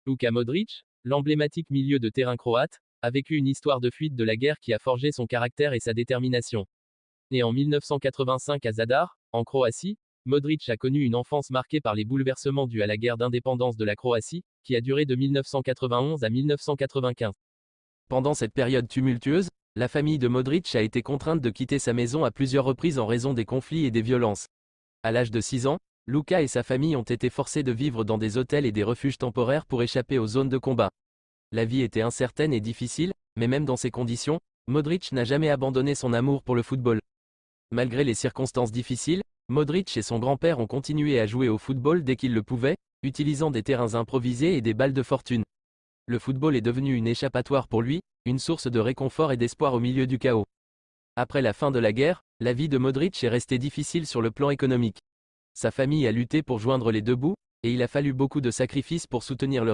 Luka Modric, l'emblématique milieu de terrain croate, a vécu une histoire de fuite de la guerre qui a forgé son caractère et sa détermination. Né en 1985 à Zadar, en Croatie, Modric a connu une enfance marquée par les bouleversements dus à la guerre d'indépendance de la Croatie, qui a duré de 1991 à 1995. Pendant cette période tumultueuse, la famille de Modric a été contrainte de quitter sa maison à plusieurs reprises en raison des conflits et des violences. À l'âge de 6 ans, Luka et sa famille ont été forcés de vivre dans des hôtels et des refuges temporaires pour échapper aux zones de combat. La vie était incertaine et difficile, mais même dans ces conditions, Modric n'a jamais abandonné son amour pour le football. Malgré les circonstances difficiles, Modric et son grand-père ont continué à jouer au football dès qu'ils le pouvaient, utilisant des terrains improvisés et des balles de fortune. Le football est devenu une échappatoire pour lui, une source de réconfort et d'espoir au milieu du chaos. Après la fin de la guerre, la vie de Modric est restée difficile sur le plan économique. Sa famille a lutté pour joindre les deux bouts, et il a fallu beaucoup de sacrifices pour soutenir le